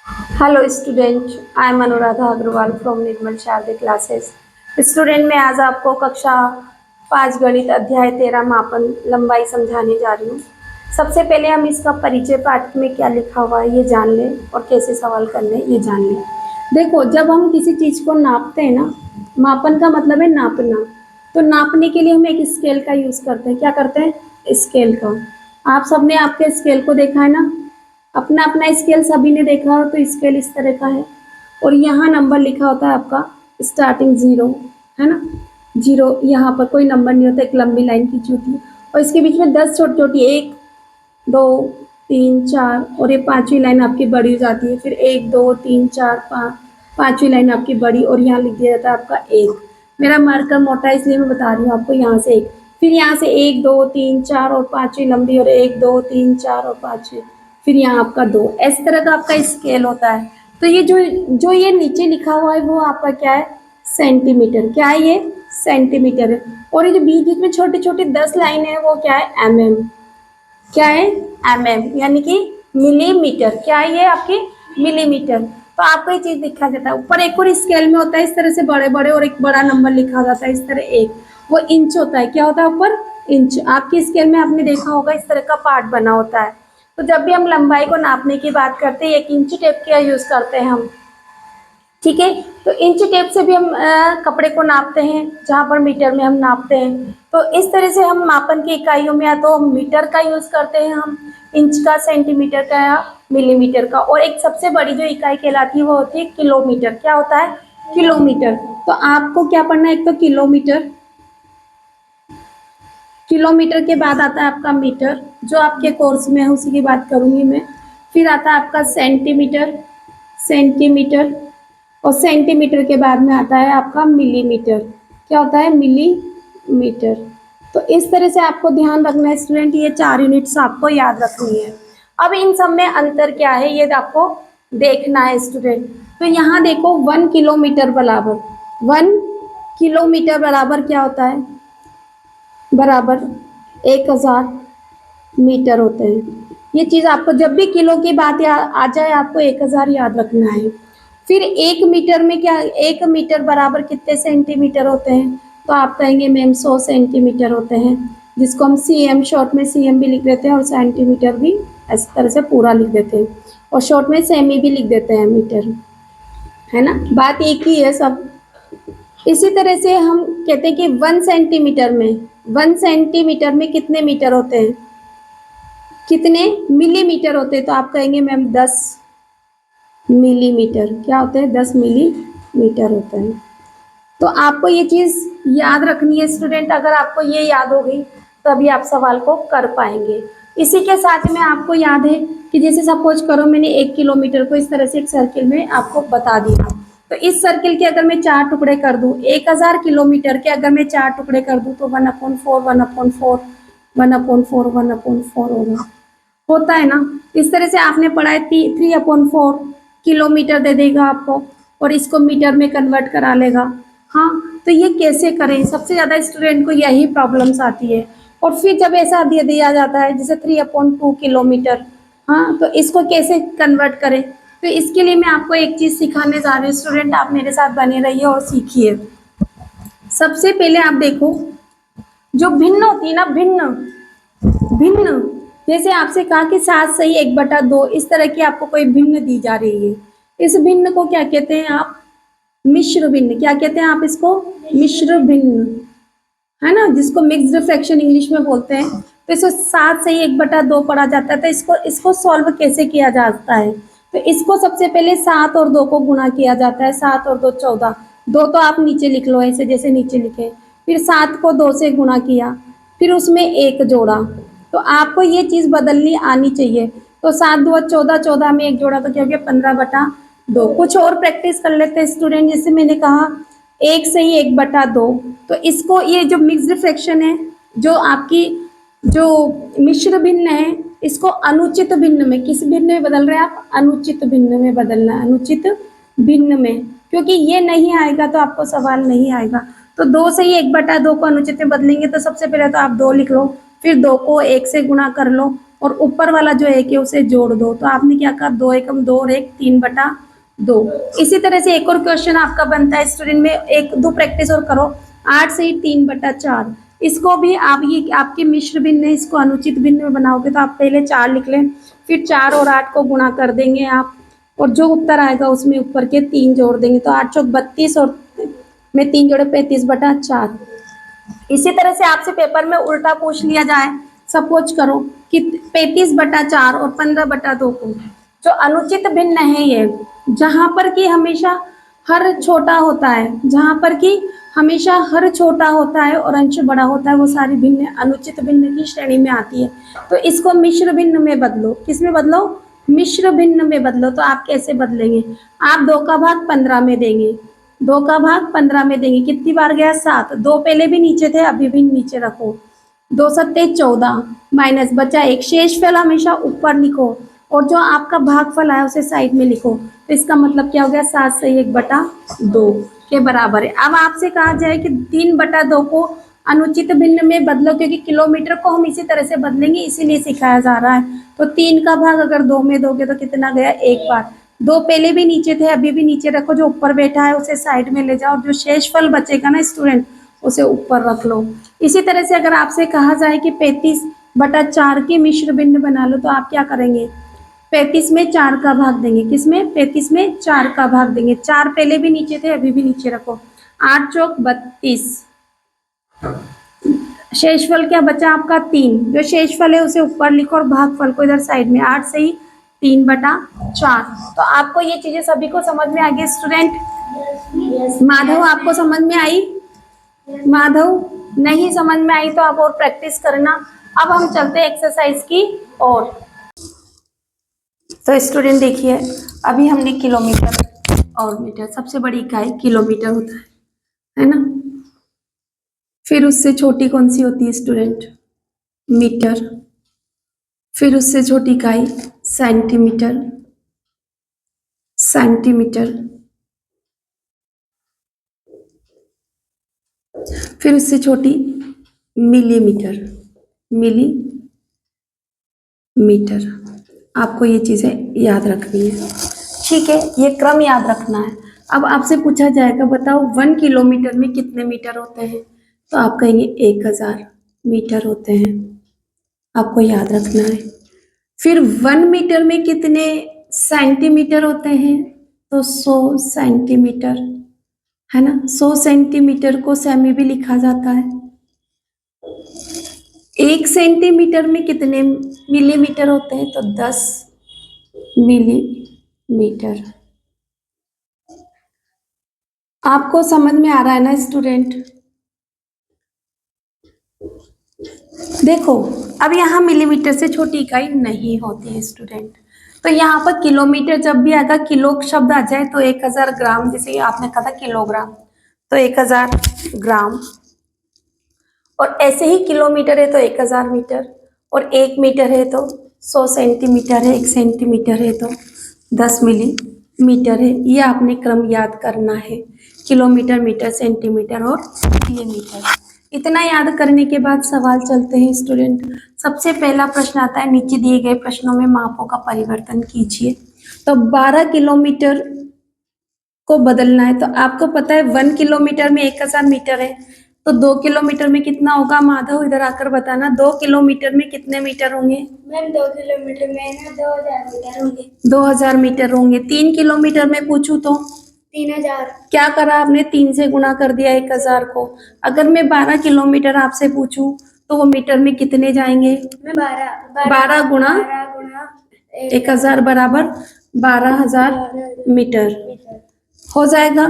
Hello student, I am Anuradha Agrawal from Nirmal Sharde classes. Student मैं आज आपको कक्षा 5 गणित अध्याय 13 मापन लंबाई समझाने जा रही हूँ। सबसे पहले हम इसका परिचय पाठ में क्या लिखा हुआ है ये जान लें और कैसे सवाल करने ये जान लें। देखो, जब हम किसी चीज़ को नापते हैं ना, मापन का मतलब है नापना। तो नापने के लिए हम एक स्केल का यूज़ करते हैं। क्या करते हैं? स्केल का। आप सबने आपके स्केल को देखा है ना, अपना अपना स्केल सभी ने देखा हो। तो स्केल इस तरह का है और यहाँ नंबर लिखा होता है आपका स्टार्टिंग 0, है ना। 0, यहाँ पर कोई नंबर नहीं होता, एक लंबी लाइन खींची होती है और इसके बीच में 10 छोटी छोटी, 1 2 3 4, और ये पांचवी लाइन आपकी बड़ी हो जाती है। फिर 1 2 3 4 5, पांचवी लाइन आपकी बड़ी, और यहाँ लिख दिया जाता है आपका 1। मेरा मार्कर मोटा है इसलिए मैं बता रही हूँ आपको। यहाँ से 1, फिर यहाँ से 1 2 3 4 और पांचवी लंबी, और 1 2 3 4 और पांचवी, फिर यहाँ आपका 2। इस तरह का आपका स्केल होता है। तो ये जो ये नीचे लिखा हुआ है वो आपका क्या है? सेंटीमीटर। क्या है ये? सेंटीमीटर है। और ये जो बीच बीच में छोटी छोटी 10 लाइन है वो क्या है? एमएम। क्या है? एमएम, यानी कि मिलीमीटर। क्या है ये? आपकी मिलीमीटर। तो आपको ये चीज दिखा जाता है। ऊपर एक और स्केल में होता है इस तरह से बड़े बड़े, और एक बड़ा नंबर लिखा जाता है इस तरह 1, वो इंच होता है। क्या होता है ऊपर? इंच। आपकी स्केल में आपने देखा होगा इस तरह का पार्ट बना होता है। तो जब भी हम लंबाई को नापने की बात करते हैं, 1 इंच टेप का यूज करते हैं हम। ठीक है, तो इंच टेप से भी हम कपड़े को नापते हैं, जहाँ पर मीटर में हम नापते हैं। तो इस तरह से हम मापन की इकाइयों में या तो मीटर का यूज करते हैं हम, इंच का, सेंटीमीटर का या मिलीमीटर का। और एक सबसे बड़ी जो इकाई कहलाती है वो होती है किलोमीटर। क्या होता है? किलोमीटर। तो आपको क्या पढ़ना है? एक तो किलोमीटर, किलोमीटर के बाद आता है आपका मीटर, जो आपके कोर्स में है उसी की बात करूंगी मैं। फिर आता है आपका सेंटीमीटर, सेंटीमीटर, और सेंटीमीटर के बाद में आता है आपका मिलीमीटर। क्या होता है? मिलीमीटर। तो इस तरह से आपको ध्यान रखना है स्टूडेंट, ये 4 यूनिट्स आपको याद रखनी है। अब इन सब में अंतर क्या है ये आपको देखना है स्टूडेंट। तो यहाँ देखो, 1 किलोमीटर बराबर, 1 किलोमीटर बराबर क्या होता है? बराबर 1000 मीटर होते हैं। ये चीज़ आपको जब भी किलो की बात आ जाए आपको 1000 याद रखना है। फिर 1 मीटर में क्या? 1 मीटर बराबर कितने सेंटीमीटर होते हैं? तो आप कहेंगे मैम 100 सेंटीमीटर होते हैं, जिसको हम सीएम, शॉर्ट में सीएम भी लिख देते हैं और सेंटीमीटर भी इस तरह से पूरा लिख देते हैं, और शॉर्ट में सेमी भी लिख देते हैं मीटर, है ना। बात एक ही है सब। इसी तरह से हम कहते हैं कि 1 सेंटीमीटर में, 1 सेंटीमीटर में कितने मीटर होते हैं? कितने मिलीमीटर होते हैं? तो आप कहेंगे मैम 10 मिलीमीटर। क्या होते हैं? 10 मिलीमीटर होते हैं। तो आपको ये चीज़ याद रखनी है स्टूडेंट। अगर आपको ये याद हो गई तभी आप सवाल को कर पाएंगे। इसी के साथ में आपको याद है कि जैसे सपोज करो मैंने 1 किलोमीटर को इस तरह से एक सर्किल में आपको बता दिया। तो इस सर्किल के अगर मैं 4 टुकड़े कर दूं, 1000 किलोमीटर के अगर मैं 4 टुकड़े कर दूं, तो 1/4, 1/4, 1/4, 1/4 होता है ना। इस तरह से आपने पढ़ा है 3/4 किलोमीटर दे देगा आपको, और इसको मीटर में कन्वर्ट करा लेगा। हाँ, तो ये कैसे करें? सबसे ज़्यादा स्टूडेंट को यही प्रॉब्लम्स आती है। और फिर जब ऐसा दे दिया जाता है जैसे 3/2 किलोमीटर, हाँ, तो इसको कैसे कन्वर्ट करें? तो इसके लिए मैं आपको एक चीज़ सिखाने जा रही हूँ स्टूडेंट, आप मेरे साथ बने रहिए और सीखिए। सबसे पहले आप देखो, जो भिन्न होती है ना, भिन्न, भिन्न, जैसे आपसे कहा कि 7 सही 1/2, इस तरह की आपको कोई भिन्न दी जा रही है। इस भिन्न को क्या कहते हैं आप? मिश्र भिन्न। क्या कहते हैं आप इसको? मिश्र भिन्न, है ना, जिसको मिक्स्ड फ्रैक्शन इंग्लिश में बोलते हैं। तो इसको 7 से ही 1/2 पढ़ा जाता है। तो इसको सॉल्व कैसे किया जाता है? तो इसको सबसे पहले 7 और 2 को गुणा किया जाता है। 7 और 2 14, 2 तो आप नीचे लिख लो ऐसे जैसे नीचे लिखे। फिर 7 को 2 से गुणा किया, फिर उसमें 1 जोड़ा। तो आपको ये चीज़ बदलनी आनी चाहिए। तो 7 2 14, 14 में 1 जोड़ा तो क्या हो गया? 15/2। कुछ और प्रैक्टिस कर लेते हैं स्टूडेंट। जैसे मैंने कहा 1 से ही 1/2, तो इसको, ये जो मिक्स्ड फ्रैक्शन है, जो आपकी जो मिश्र भिन्न है, इसको अनुचित भिन्न में, किस भिन्न में बदल रहे हैं आप? अनुचित भिन्न में बदलना है, अनुचित भिन्न में। क्योंकि ये नहीं आएगा तो आपको सवाल नहीं आएगा। तो 2 से ही 1/2 को अनुचित में बदलेंगे। तो सबसे पहले तो आप 2 लिख लो, फिर 2 को 1 से गुणा कर लो, और ऊपर वाला जो एक है उसे जोड़ दो। तो आपने क्या कहा, 2 एकम 2 और 1 3/2। इसी तरह से एक और क्वेश्चन आपका बनता है स्टूडेंट में, एक दो प्रैक्टिस और करो। 8 से 3/4, इसको भी आप, ये आपके मिश्र भिन्न है, इसको अनुचित भिन्न में बनाओगे तो आप पहले 4 लिख लें, फिर 4 और 8 को गुणा कर देंगे आप, और जो उत्तर आएगा उसमें ऊपर के 3 जोड़ देंगे। तो 8 चौक 32 और में 3 जोड़े 35/4। इसी तरह से आपसे पेपर में उल्टा पूछ लिया जाए, सपोज करो कि 35/4 और 15/2 को, जो अनुचित भिन्न है ये, जहां पर कि हमेशा हर छोटा होता है, जहां पर कि हमेशा हर छोटा होता है और अंश बड़ा होता है, वो सारी भिन्न अनुचित भिन्न की श्रेणी में आती है। तो इसको मिश्र भिन्न में बदलो। किस में बदलो? मिश्र भिन्न में बदलो। तो आप कैसे बदलेंगे? आप 2 का भाग 15 में देंगे, 2 का भाग 15 में देंगे। कितनी बार गया? 7। 2 पहले भी नीचे थे, अभी भी नीचे रखो। 2 सत्ते 14 माइनस बचा 1। शेषफल हमेशा ऊपर लिखो और जो आपका भागफल आया उसे साइड में लिखो। तो इसका मतलब क्या हो गया? 7 से 1/2 के बराबर है। अब आपसे कहा जाए कि 3/2 को अनुचित भिन्न में बदलो, क्योंकि किलोमीटर को हम इसी तरह से बदलेंगे, इसीलिए सिखाया जा रहा है। तो 3 का भाग अगर 2 में दोगे तो कितना गया? 1 बार। 2 पहले भी नीचे थे, अभी भी नीचे रखो। जो ऊपर बैठा है उसे साइड में ले जाओ, और जो शेषफल बचेगा ना स्टूडेंट, उसे ऊपर रख लो। इसी तरह से अगर आपसे कहा जाए कि 35/4 के मिश्र भिन्न बना लो, तो आप क्या करेंगे? 35 में 4 का भाग देंगे। किसमें? 35 में 4 का भाग देंगे। 4 पहले भी नीचे थे, अभी भी नीचे रखो। 8 चौक 32। शेषफल क्या बचा आपका? 3। जो शेषफल है उसे ऊपर लिखो और भागफल को इधर साइड में। 8 से ही 3/4। तो आपको ये चीजें सभी को समझ में आ गई स्टूडेंट? माधव, आपको समझ में आई? माधव, नहीं समझ में आई तो आप और प्रैक्टिस करना। अब हम चलते हैं एक्सरसाइज की ओर। तो स्टूडेंट देखिए, अभी हमने किलोमीटर और मीटर, सबसे बड़ी इकाई किलोमीटर होता है ना? फिर उससे छोटी कौन सी होती है स्टूडेंट? मीटर। फिर उससे छोटी इकाई सेंटीमीटर। सेंटीमीटर। फिर उससे छोटी मिलीमीटर। मिलीमीटर। आपको ये चीजें याद रखनी है, ठीक है? ये क्रम याद रखना है। अब आपसे पूछा जाएगा, बताओ 1 किलोमीटर में कितने मीटर होते हैं? तो आप कहेंगे 1000 मीटर होते हैं। आपको याद रखना है। फिर 1 मीटर में कितने सेंटीमीटर होते हैं? तो 100 सेंटीमीटर, है ना? 100 सेंटीमीटर को सेमी भी लिखा जाता है। 1 सेंटीमीटर में कितने मिलीमीटर होते हैं? तो 10 मिलीमीटर। आपको समझ में आ रहा है ना स्टूडेंट? देखो, अब यहाँ मिलीमीटर से छोटी इकाई नहीं होती है स्टूडेंट। तो यहाँ पर किलोमीटर जब भी आएगा, किलो शब्द आ जाए तो 1000 ग्राम, जैसे आपने कहा था किलोग्राम, तो 1000 ग्राम। और ऐसे ही किलोमीटर है तो 1000 मीटर, और 1 मीटर है तो 100 सेंटीमीटर है, 1 सेंटीमीटर है तो 10 मिलीमीटर है। ये आपने क्रम याद करना है, किलोमीटर, मीटर, सेंटीमीटर और मिलीमीटर। इतना याद करने के बाद सवाल चलते हैं स्टूडेंट। सबसे पहला प्रश्न आता है, नीचे दिए गए प्रश्नों में मापों का परिवर्तन कीजिए। तो 12 किलोमीटर को बदलना है। तो आपको पता है 1 किलोमीटर में 1000 मीटर है, तो 2 किलोमीटर में कितना होगा? माधव, इधर आकर बताना, 2 किलोमीटर में कितने मीटर होंगे? मैम 2 किलोमीटर में ना 2000 मीटर होंगे। 2000 मीटर होंगे। 3 किलोमीटर में पूछूं तो? 3000। क्या करा आपने? 3 से गुणा कर दिया 1000 को। अगर मैं 12 किलोमीटर आपसे पूछूं तो वो मीटर में कितने जाएंगे? मैं 12 गुणा 1000 बराबर 12000 मीटर हो जाएगा।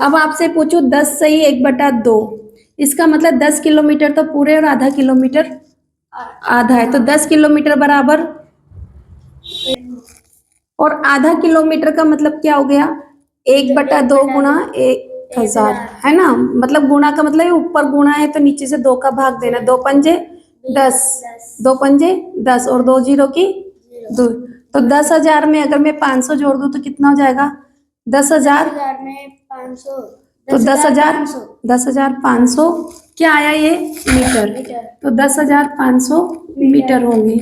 अब आपसे पूछूं 10 सही 1/2, इसका मतलब 10 किलोमीटर तो पूरे और आधा किलोमीटर आधा है, तो 10 किलोमीटर बराबर, और आधा किलोमीटर का मतलब क्या हो गया? 1/2 गुणा 1000, है ना? मतलब गुणा का मतलब ऊपर गुणा है तो नीचे से 2 का भाग देना। 2 पंजे 10, 2 पंजे 10 और 2 जीरो की 2। तो 10,000 में अगर मैं 500 जोड़ दूं तो कितना हो जाएगा? 10,000 में 500 तो 10,000 10,500 क्या आया ये मीटर। मीटर। तो 10,500 मीटर होंगे।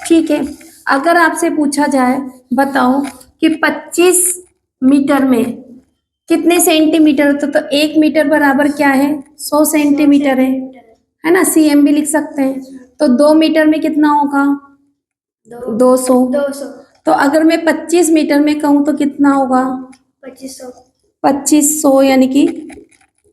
ठीक है, अगर आपसे पूछा जाए बताओ कि 25 मीटर में कितने सेंटीमीटर होते, तो 1 मीटर बराबर क्या है 100 सेंटीमीटर है ना। सीएम भी लिख सकते हैं। तो 2 मीटर में कितना होगा 200। 200 तो अगर मैं 25 मीटर में कहूँ तो कितना होगा 2500 2500, यानी कि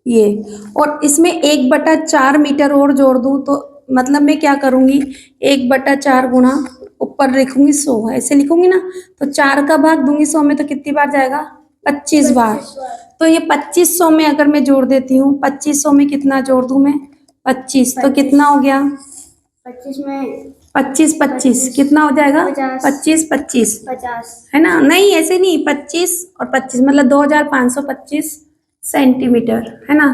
ये। और इसमें 1/4 मीटर और जोड़ दूं तो मतलब मैं क्या करूंगी 1/4 गुणा ऊपर लिखूंगी 100, ऐसे लिखूंगी ना। तो 4 का भाग दूंगी 100 में तो कितनी बार जाएगा 25 बार। तो ये 2500 में अगर मैं जोड़ देती हूँ 2500 में कितना जोड़ दूं मैं 25, तो कितना हो गया 25 में 25 कितना हो जाएगा 25 50 है ना। नहीं ऐसे नहीं, 25 और 25 मतलब 2525 सेंटीमीटर है ना।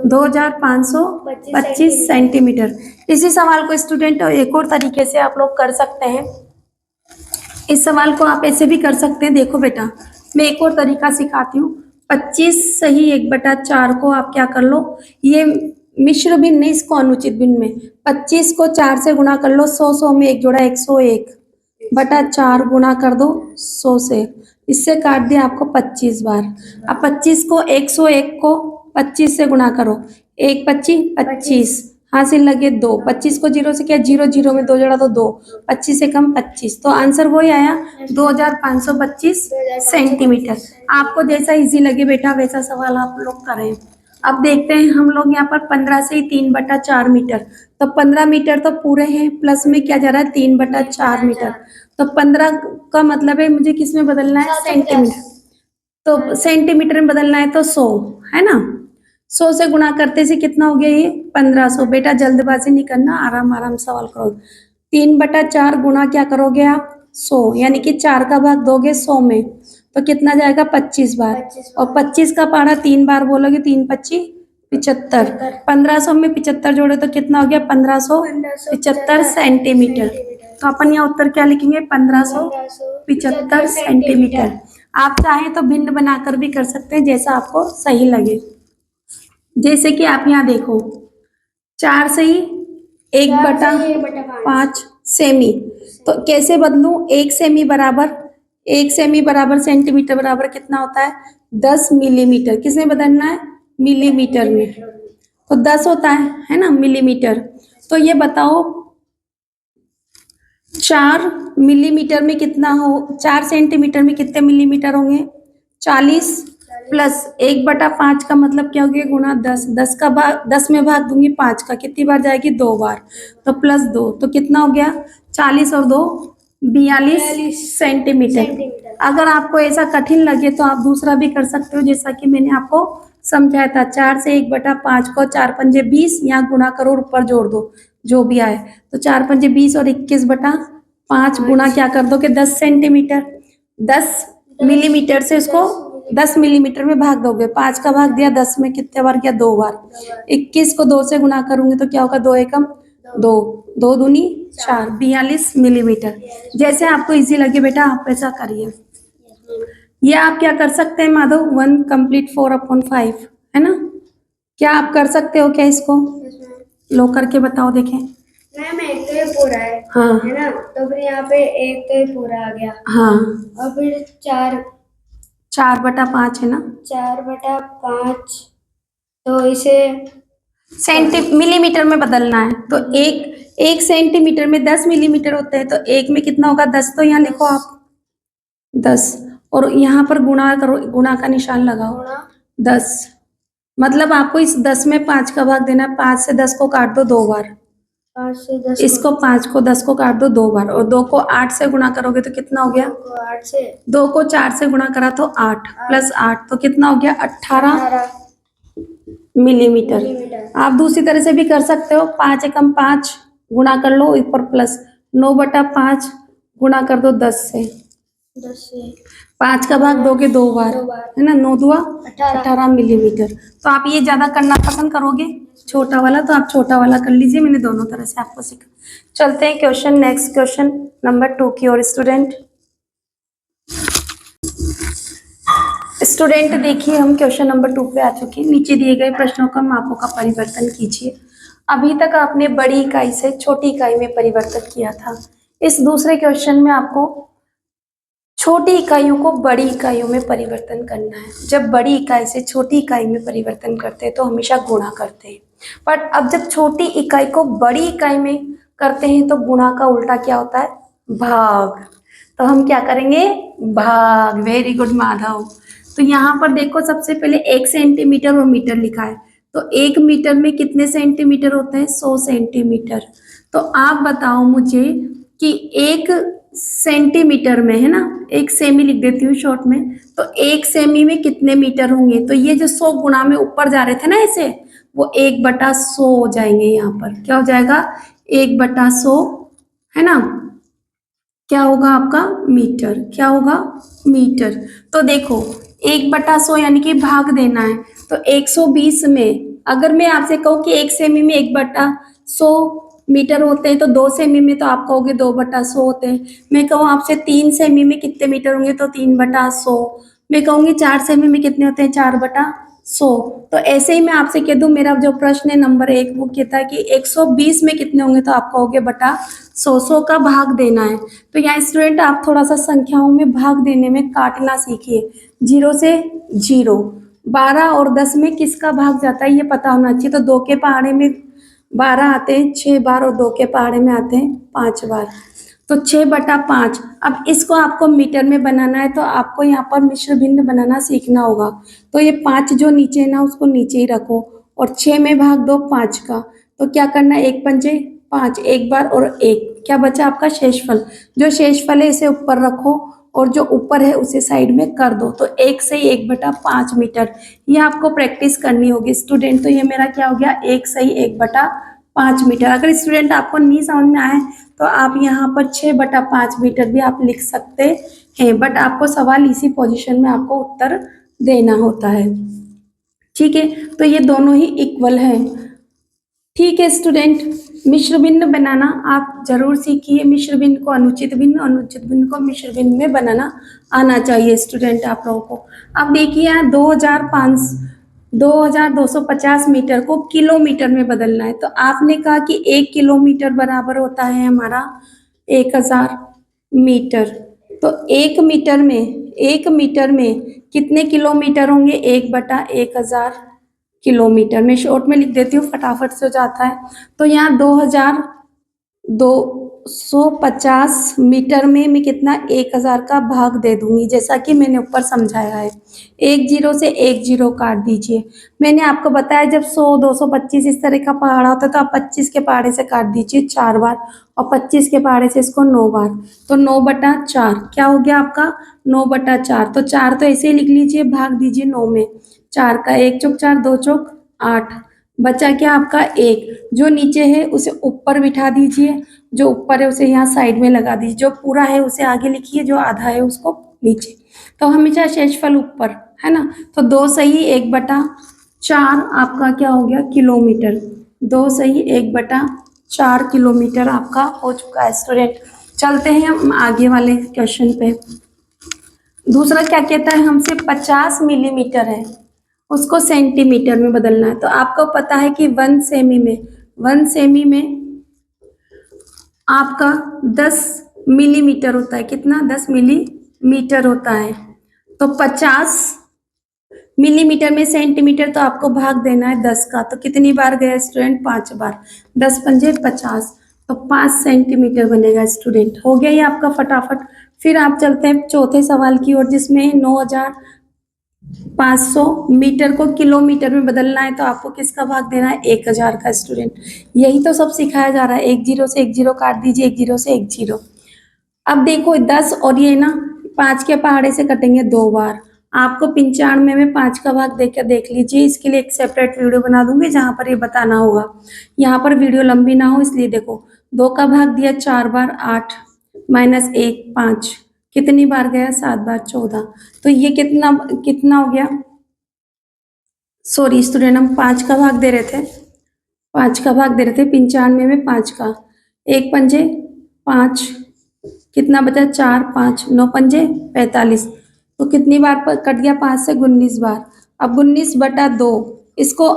2525 सेंटीमीटर। इसी सवाल को स्टूडेंट एक और तरीके से आप लोग कर सकते हैं। इस सवाल को आप ऐसे भी कर सकते हैं। देखो बेटा, मैं एक और तरीका सिखाती हूँ। 25 सही 1/4 को आप क्या कर लो, ये मिश्र भिन्न नहीं, इसको अनुचित भिन्न में 25 को 4 से गुणा कर लो, 100 में 1 जोड़ा 101/4 गुणा कर दो 100 से, इससे काट दिया आपको 25 बार। अब 25 को 101 को 25 से गुणा करो, 1 25 25 हासिल लगे 2, 25 को 0 से क्या 0 0 में 2 जोड़ा तो 2, 25 से कम 25, तो आंसर वही आया 2525 सेंटीमीटर। आपको जैसा इजी लगे बेटा वैसा सवाल आप लोग करें। अब देखते हैं हम लोग यहाँ पर 15 से 3/4 मीटर, तो 15 मीटर तो पूरे हैं, प्लस में क्या जा रहा है 3/4 मीटर। तो 15 का मतलब है मुझे किस में बदलना है सेंटीमीटर, तो सेंटीमीटर में बदलना है तो 100 है ना। 100 से गुणा करते से कितना हो गया ये 1500। बेटा जल्दबाजी नहीं करना, आराम आराम सवाल करो। 3/4 गुणा क्या करोगे आप 100, यानी कि 4 का भाग दोगे 100 में तो कितना जाएगा 25 बार। और 25 का पहाड़ा 3 बार बोलोगे, 3 25 75, 1500 में 75 जोड़े तो कितना हो गया 1575 सेंटीमीटर। तो अपन यहाँ उत्तर क्या लिखेंगे 1575 सेंटीमीटर। आप चाहें तो भिन्न बनाकर भी कर सकते हैं, जैसा आपको सही लगे। जैसे कि आप यहाँ देखो 4 से ही 1/5 सेमी, तो कैसे बदलूं 1 सेमी बराबर सेंटीमीटर बराबर कितना होता है 10 मिलीमीटर। किसमें बदलना है मिलीमीटर में, तो 10 होता है ना मिलीमीटर। तो ये बताओ 4 मिलीमीटर में कितना हो, 4 सेंटीमीटर में कितने मिलीमीटर होंगे 40 प्लस 1/5 का मतलब क्या हो गया गुणा 10, 10 का भाग 10 में भाग दूंगी 5 का, कितनी बार जाएगी 2 बार, तो प्लस 2 तो कितना हो गया 40 और 2 42 सेंटीमीटर। अगर आपको ऐसा कठिन लगे तो आप दूसरा भी कर सकते हो, जैसा कि मैंने आपको समझाया था। 4 से 1/5 को 4 पंजे 20, यहाँ गुणा करो और ऊपर जोड़ दो जो भी आए, तो 4 पंजे 20 और 21/5 गुणा क्या कर दो कि 10 सेंटीमीटर। 10 मिलीमीटर से उसको 10 मिलीमीटर में भाग दोगे, 5 का भाग दिया 10 में कितने बार किया 2 बार। 21 को 2 से गुणा करूंगी तो क्या होगा 2 एकम 2, 2 दूनी 4, 42 मिलीमीटर। जैसे आपको इजी लगे बेटा आप ऐसा करिए। ये आप क्या कर सकते हैं माधव 1 कंप्लीट 4/5 है ना, क्या आप कर सकते हो क्या इसको, लो करके बताओ देखें। मैम एक तो ये पूरा है हाँ है ना, तो फिर यहाँ पे एक तो ये पूरा आ गया हाँ, और फिर 4/5 है ना, 4/5, तो इसे मिलीमीटर में बदलना है। तो एक सेंटीमीटर में 10 मिलीमीटर होते हैं, तो एक में कितना होगा 10, तो यहाँ लिखो आप 10 और यहाँ पर गुणा करो, गुणा का निशान लगाओ 10, मतलब आपको इस 10 में 5 का भाग देना है। 5 से 10 को काट दो 2 बार, 5 से 10 इसको 5 को 10 को काट दो 2 बार, और 2 को 8 से गुणा करोगे तो कितना हो गया, को 8 से 2 को 4 से गुणा करा तो 8 प्लस 8 तो कितना हो गया 18 मिलीमीटर। आप दूसरी तरह से भी कर सकते हो, 5 एकम 5 गुणा कर लो ऊपर प्लस 9/5 गुणा कर दो 10 से, 5 का भाग दोगे 2 बार है ना, 9 दूआ 18 मिलीमीटर। तो आप ये ज्यादा करना पसंद करोगे छोटा वाला, तो आप छोटा वाला कर लीजिए, मैंने दोनों तरह से आपको सिखा। चलते हैं क्वेश्चन नेक्स्ट क्वेश्चन नंबर 2 की ओर। स्टूडेंट देखिए, हम क्वेश्चन नंबर 2 पे आ चुके हैं। नीचे दिए गए प्रश्नों का मापों का परिवर्तन कीजिए। अभी तक आपने बड़ी इकाई से छोटी इकाई में परिवर्तन किया था। इस दूसरे क्वेश्चन में आपको छोटी इकाइयों को बड़ी इकाइयों में परिवर्तन करना है। जब बड़ी इकाई से छोटी इकाई में परिवर्तन करते हैं तो हमेशा गुणा करते हैं, बट अब जब छोटी इकाई को बड़ी इकाई में करते हैं तो गुणा का उल्टा क्या होता है? भाग। तो हम क्या करेंगे? भाग। Very good Madhav. तो यहाँ पर देखो, सबसे पहले 1 सेंटीमीटर और मीटर लिखा है, तो 1 मीटर में कितने सेंटीमीटर होते हैं? 100 सेंटीमीटर। तो आप बताओ मुझे कि 1 सेंटीमीटर में, है ना, 1 सेमी लिख देती हूँ शॉर्ट में, तो 1 सेमी में कितने मीटर होंगे? तो ये जो 100 गुणा में ऊपर जा रहे थे ना ऐसे, वो 1/100 हो जाएंगे। यहाँ पर क्या हो जाएगा? 1/100, है ना। क्या होगा आपका? मीटर। क्या होगा? मीटर। तो देखो 1/100 यानी कि भाग देना है, तो 120 में अगर मैं आपसे कहूँ कि 1 सेमी में 1/100 मीटर होते हैं, तो 2 सेमी में तो आप कहोगे 2/100 होते हैं। मैं कहूँ आपसे 3 सेमी में कितने मीटर होंगे, तो 3/100। मैं कहूँगी 4 सेमी में कितने होते हैं? 4/100। तो ऐसे ही मैं आपसे कह दूं, मेरा जो प्रश्न है नंबर 1 वो कहता है कि 120 में कितने होंगे, तो आप कहोगे बटा 100 का भाग देना है। तो यहाँ स्टूडेंट आप थोड़ा सा संख्याओं में भाग देने में काटना सीखिए। 0 से 0, 12 और 10 में किसका भाग जाता है ये पता होना चाहिए। तो 2 के पहाड़े में 12 आते हैं 6 बार, और 2 के पहाड़े में आते हैं 5 बार, तो 6/5। अब इसको आपको मीटर में बनाना है, तो आपको यहाँ पर मिश्र भिन्न बनाना सीखना होगा। तो ये 5 जो नीचे है ना, उसको नीचे ही रखो, और 6 में भाग दो 5 का। तो क्या करना है? 1 पंजे 5, एक बार और 1, क्या बचा आपका? शेषफल। जो शेषफल है इसे ऊपर रखो, और जो ऊपर है उसे साइड में कर दो। तो 1 से 1/5 मीटर, ये आपको प्रैक्टिस करनी होगी स्टूडेंट। तो ये मेरा क्या हो गया? 1 से 1/5 मीटर। अगर स्टूडेंट आपको नहीं समझ में आए तो आप यहाँ पर 6/5 मीटर भी आप लिख सकते हैं, बट आपको सवाल इसी पोजीशन में आपको उत्तर देना होता है। ठीक है, तो ये दोनों ही इक्वल है। ठीक है स्टूडेंट, मिश्र भिन्न बनाना आप जरूर सीखिए। मिश्र भिन्न को अनुचित भिन्न, अनुचित भिन्न को मिश्र भिन्न में बनाना आना चाहिए स्टूडेंट आप लोगों को। अब देखिए यहाँ 2250 मीटर को किलोमीटर में बदलना है। तो आपने कहा कि 1 किलोमीटर बराबर होता है हमारा 1000 मीटर। तो 1 मीटर में कितने किलोमीटर होंगे? 1/1000 किलोमीटर। मैं शॉर्ट में लिख देती हूँ, फटाफट से हो जाता है। तो यहाँ 2250 मीटर में मैं कितना? 1000 का भाग दे दूंगी, जैसा कि मैंने ऊपर समझाया है। 1 0 से 1 0 काट दीजिए। मैंने आपको बताया जब 100 225 इस तरह का पहाड़ा होता है तो आप 25 के पहाड़े से काट दीजिए 4 बार, और 25 के पहाड़े से इसको 9 बार, तो 9/4 क्या हो गया आपका? 9/4। तो 4 तो ऐसे ही लिख लीजिए, भाग दीजिए 9 में। 4 का 1 चौक 4, 2 चौक 8, बचा क्या आपका? 1। जो नीचे है उसे ऊपर बिठा दीजिए, जो ऊपर है उसे यहाँ साइड में लगा दीजिए, जो पूरा है उसे आगे लिखिए, जो आधा है उसको नीचे। तो हमेशा शेषफल ऊपर, है ना। तो 2 सही 1/4 आपका क्या हो गया? किलोमीटर। 2 सही 1/4 किलोमीटर आपका हो चुका है स्टूडेंट। चलते हैं हम आगे वाले क्वेश्चन पे। दूसरा क्या कहता है हमसे? 50 मिलीमीटर है, उसको सेंटीमीटर में बदलना है। तो आपको पता है कि 1 सेमी में आपका 10 मिलीमीटर होता है। कितना? 10 मिलीमीटर होता है। तो 50 मिलीमीटर में सेंटीमीटर, तो आपको भाग देना है 10 का। तो कितनी बार गया स्टूडेंट? 5 बार। 10 पंजे 50, तो 5 सेंटीमीटर बनेगा स्टूडेंट। हो गया ये आपका फटाफट। फिर आप चलते हैं चौथे सवाल की ओर, जिसमें 9500 मीटर को किलोमीटर में बदलना है। तो आपको किसका भाग देना है? 1000 का स्टूडेंट। यही तो सब सिखाया जा रहा है। 1 0 से 1 0 काट दीजिए, 1 0 से 1 0। अब देखो 10 और ये ना 5 के पहाड़े से कटेंगे 2 बार। आपको 95 में 5 का भाग देकर देख लीजिए। इसके लिए एक सेपरेट वीडियो बना दूंगी जहां पर ये बताना होगा। यहाँ पर वीडियो लंबी ना हो इसलिए देखो, 2 का भाग दिया 4 बार, 8 माइनस 1 5, कितनी बार गया? 7 बार, 14। तो ये कितना हो गया? सॉरी स्टूडेंट, हम 5 का भाग दे रहे थे, 95 में 5 का। 1 पंजे 5, कितना बचा? 4 5, 9 पंजे 45, तो कितनी बार कट गया, 5 से 19 बार। अब 19/2 इसको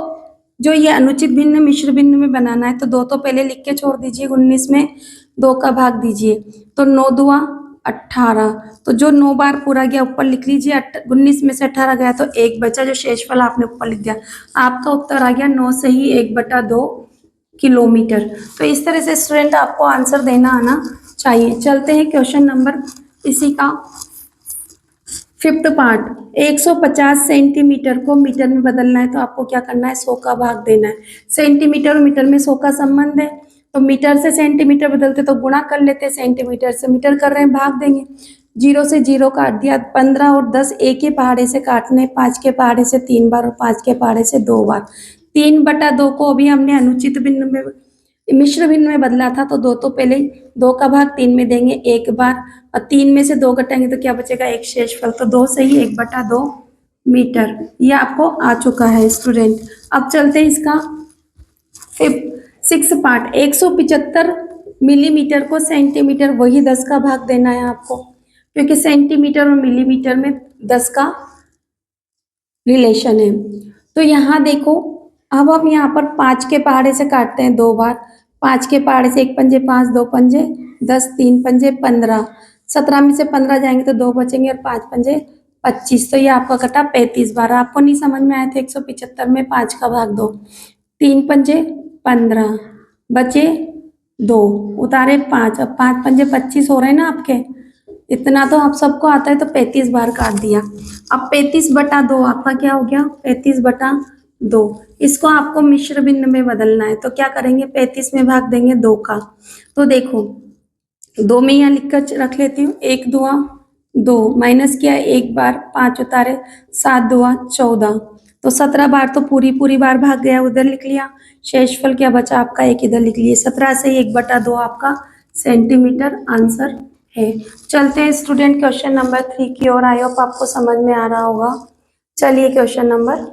जो ये अनुचित भिन्न मिश्र भिन्न में बनाना है तो 2 तो पहले लिख के छोड़ दीजिए, 19 में 2 का भाग दीजिए तो 9 दूआ 18। तो जो 9 बार पूरा गया ऊपर लिख लीजिए, 19 में से 18 गया तो 1 बचा, जो शेषफल आपने ऊपर लिख दिया। आपका उत्तर आ गया 9 से ही 1/2 किलोमीटर। तो इस तरह से स्टूडेंट आपको आंसर देना आना चाहिए। चलते हैं क्वेश्चन नंबर इसी का 5th पार्ट। 150 सेंटीमीटर को मीटर में बदलना है तो आपको क्या करना है, 100 का भाग देना है। सेंटीमीटर और मीटर में 100 का संबंध है तो मीटर से सेंटीमीटर बदलते तो गुणा कर लेते, सेंटीमीटर से मीटर कर रहे हैं भाग देंगे। 0 से 0 काट दिया, 15 और 10 एक ही पहाड़े से काटने, 5 के पहाड़े से 3 बार और 5 के पहाड़े से 2 बार। 3/2 को अभी हमने अनुचित भिन्न में मिश्र भिन्न में बदला था तो 2 तो पहले 2 का भाग 3 में देंगे 1 बार और 3 में से 2 घटाएंगे तो क्या बचेगा, 1 शेषफल। तो 2 से ही 1/2 मीटर ये आपको आ चुका है स्टूडेंट। अब चलते हैं इसका 6th पार्ट। 175 मिलीमीटर को सेंटीमीटर, वही 10 का भाग देना है आपको, क्योंकि सेंटीमीटर और मिलीमीटर में 10 का रिलेशन है। तो यहाँ देखो, अब हम यहाँ पर 5 के पहाड़े से काटते हैं 2 बार। 5 के पहाड़े से 1 पंजे 5, 2 पंजे 10, 3 पंजे 15, 17 में से 15 जाएंगे तो 2 बचेंगे और 5 पंजे 25। तो ये आपका कटा 35 बार। आपको नहीं समझ में आया था 175 में 5 का भाग 2, 3 पंजे 15 बचे 2, उतारे 5, अब 5 पंजे 25 हो रहे हैं ना आपके। इतना तो आप सबको आता है तो 35 बार काट दिया। अब 35/2 आपका क्या हो गया, 35/2। इसको आपको मिश्र भिन्न में बदलना है तो क्या करेंगे, 35 में भाग देंगे 2 का। तो देखो 2 में यहाँ लिख कर रख लेती हूँ, 1 दूआ 2 माइनस किया 1 बार, 5 उतारे 7 दूआ 14। तो 17 बार तो पूरी बार भाग गया, उधर लिख लिया। शेषफल क्या बचा आपका, 1 इधर लिख लिए। 17 से 1/2 आपका सेंटीमीटर आंसर है। चलते हैं स्टूडेंट क्वेश्चन नंबर 3 की ओर। आई होप आपको समझ में आ रहा होगा। चलिए क्वेश्चन नंबर,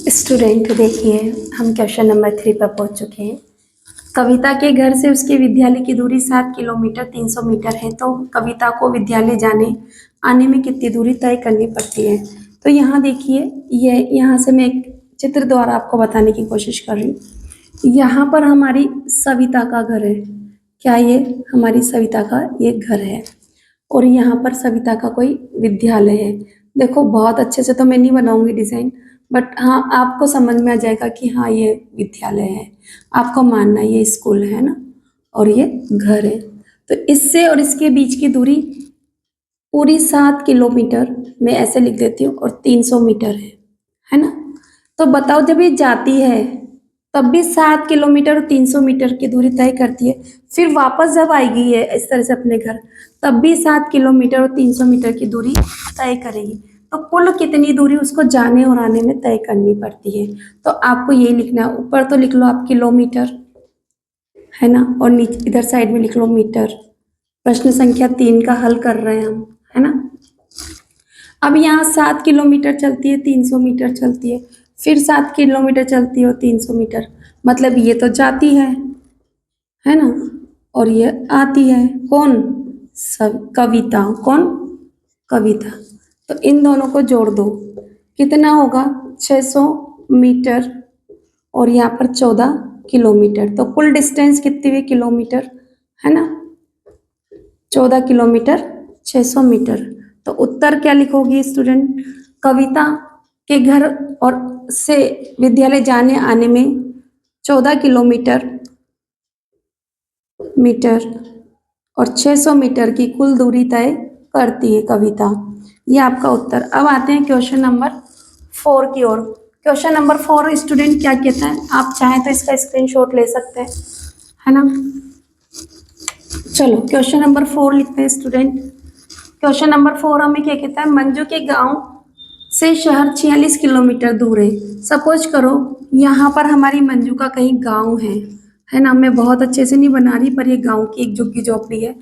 स्टूडेंट देखिए हम क्वेश्चन नंबर 3 पर पहुंच चुके हैं। कविता के घर से उसके विद्यालय की दूरी 7 किलोमीटर 300 मीटर है, तो कविता को विद्यालय जाने आने में कितनी दूरी तय करनी पड़ती है। तो यहाँ देखिए, ये यहाँ से मैं एक चित्र द्वारा आपको बताने की कोशिश कर रही हूँ। यहाँ पर हमारी सविता का घर है। क्या ये हमारी सविता का ये घर है और यहाँ पर सविता का कोई विद्यालय है। देखो बहुत अच्छे से तो मैं नहीं बनाऊंगी डिजाइन, बट हाँ आपको समझ में आ जाएगा कि हाँ ये विद्यालय है, आपको मानना ये स्कूल है ना, और ये घर है। तो इससे और इसके बीच की दूरी पूरी 7 किलोमीटर मैं ऐसे लिख देती हूँ और 300 मीटर है ना। तो बताओ जब ये जाती है तब भी 7 किलोमीटर और 300 मीटर की दूरी तय करती है, फिर वापस जब आएगी है इस तरह से अपने घर तब भी 7 किलोमीटर और 300 मीटर की दूरी तय करेगी। तो कुल कितनी दूरी उसको जाने और आने में तय करनी पड़ती है। तो आपको ये लिखना है, ऊपर तो लिख लो आप किलोमीटर है ना, और नीचे इधर साइड में लिख लो मीटर। प्रश्न संख्या 3 का हल कर रहे हैं हम, है ना। अब यहाँ 7 किलोमीटर चलती है, 300 मीटर चलती है, फिर 7 किलोमीटर चलती है और 300 मीटर, मतलब ये तो जाती है ना, और ये आती है। कौन, सब कविता, कौन, कविता। तो इन दोनों को जोड़ दो, कितना होगा 600 मीटर और यहाँ पर 14 किलोमीटर। तो कुल डिस्टेंस कितनी हुई किलोमीटर, है ना, 14 किलोमीटर 600 मीटर। तो उत्तर क्या लिखोगी स्टूडेंट, कविता के घर और से विद्यालय जाने आने में 14 किलोमीटर और 600 मीटर की कुल दूरी तय करती है कविता। ये आपका उत्तर। अब आते हैं क्वेश्चन नंबर 4 की ओर। क्वेश्चन नंबर 4 स्टूडेंट क्या कहता है, आप चाहें तो इसका स्क्रीनशॉट ले सकते हैं, है ना। चलो क्वेश्चन नंबर 4 लिखते हैं स्टूडेंट। क्वेश्चन नंबर 4 हमें क्या कहता है, मंजू के गांव से शहर 46 किलोमीटर दूर है। सपोज करो यहाँ पर हमारी मंजू का कहीं गांव है ना। मैं बहुत अच्छे से नहीं बना रही पर ये गांव की एक झुग्गी झोपड़ी है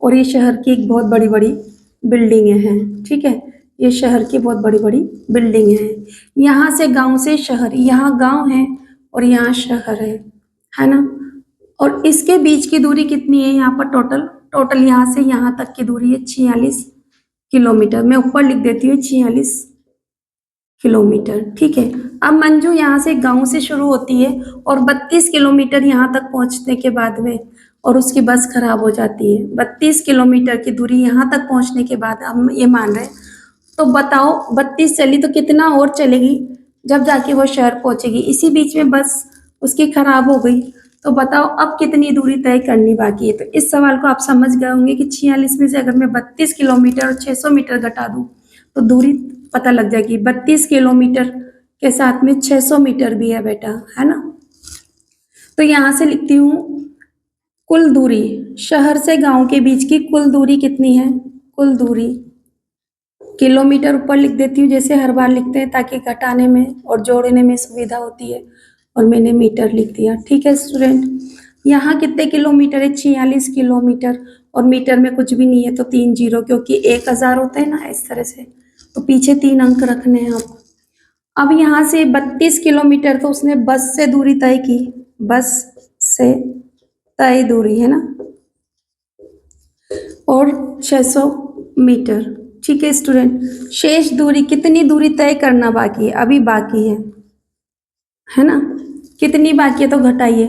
और ये शहर की एक बहुत बड़ी बड़ी बिल्डिंगें हैं, ठीक है। ये शहर की बहुत बड़ी बड़ी बिल्डिंगें हैं। यहाँ से गांव से शहर, यहाँ गांव है और यहाँ शहर है ना। और इसके बीच की दूरी कितनी है यहाँ पर, टोटल यहाँ से यहाँ तक की दूरी है 46 किलोमीटर। मैं ऊपर लिख देती हूँ 46 किलोमीटर। ठीक है। अब मंजू यहाँ से गांव से शुरू होती है और 32 किलोमीटर यहाँ तक पहुँचने के बाद में और उसकी बस खराब हो जाती है। 32 किलोमीटर की दूरी यहाँ तक पहुँचने के बाद हम ये मान रहे हैं, तो बताओ 32 चली तो कितना और चलेगी जब जाके वो शहर पहुँचेगी। इसी बीच में बस उसकी खराब हो गई, तो बताओ अब कितनी दूरी तय करनी बाकी है। तो इस सवाल को आप समझ गए होंगे कि 46 में से अगर मैं 32 किलोमीटर और 600 मीटर घटा दूं तो दूरी पता लग जाएगी। 32 किलोमीटर के साथ में 600 मीटर भी है बेटा, है ना। तो यहाँ से लिखती हूँ कुल दूरी, शहर से गांव के बीच की कुल दूरी कितनी है। कुल दूरी किलोमीटर ऊपर लिख देती हूँ जैसे हर बार लिखते हैं, ताकि घटाने में और जोड़ने में सुविधा होती है। और मैंने मीटर लिख दिया। ठीक है स्टूडेंट, यहाँ कितने किलोमीटर है, 46 किलोमीटर। और मीटर में कुछ भी नहीं है तो 3 जीरो, क्योंकि 1000 होता है ना इस तरह से, तो पीछे 3 अंक रखने हैं आपको। अब यहाँ से 32 किलोमीटर तो उसने बस से दूरी तय की, बस से तय दूरी है ना, और 600 मीटर। ठीक है स्टूडेंट, शेष दूरी कितनी दूरी तय करना बाकी है, अभी बाकी है ना। कितनी बाकी है तो घटाइए।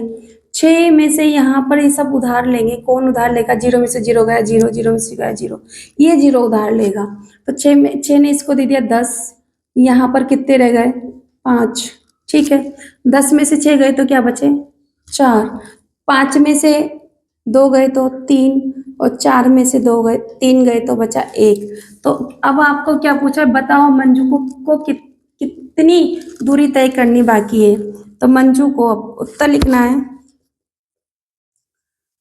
6 में से यहाँ पर ये सब उधार लेंगे। कौन उधार लेगा, 0 में से 0 गया 0, 0 में से गया 0, ये 0 उधार लेगा। तो 6 ने इसको दे दिया 10, यहाँ पर कितने रह गए 5। ठीक है, 10 में से 6 गए तो क्या बचे 4, 5 में से 2 गए तो 3, और 4 में से 2 गए 3 गए तो बचा 1। तो अब आपको क्या पूछा है, बताओ मंजू को कितनी दूरी तय करनी बाकी है। तो मंजू को अब उत्तर लिखना है।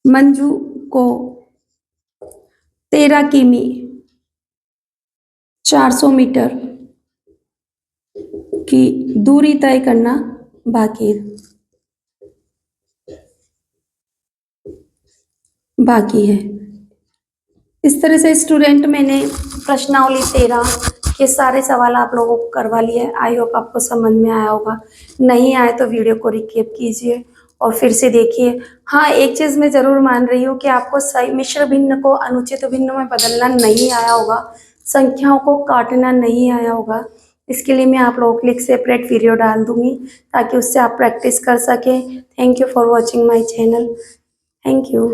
मंजू को 13 किमी 400 मीटर की दूरी तय करना बाकी है। इस तरह से स्टूडेंट मैंने प्रश्नावली 13 के सारे सवाल आप लोगों को करवा लिए। आई होप आपको समझ में आया होगा। नहीं आए तो वीडियो को रिकेप कीजिए और फिर से देखिए। हाँ, एक चीज़ मैं ज़रूर मान रही हूँ कि आपको सही मिश्र भिन्न को अनुचित भिन्न में बदलना नहीं आया होगा, संख्याओं को काटना नहीं आया होगा। इसके लिए मैं आप लोगों के लिए एक सेपरेट वीडियो डाल दूँगी ताकि उससे आप प्रैक्टिस कर सकें। Thank you for watching my channel. Thank you.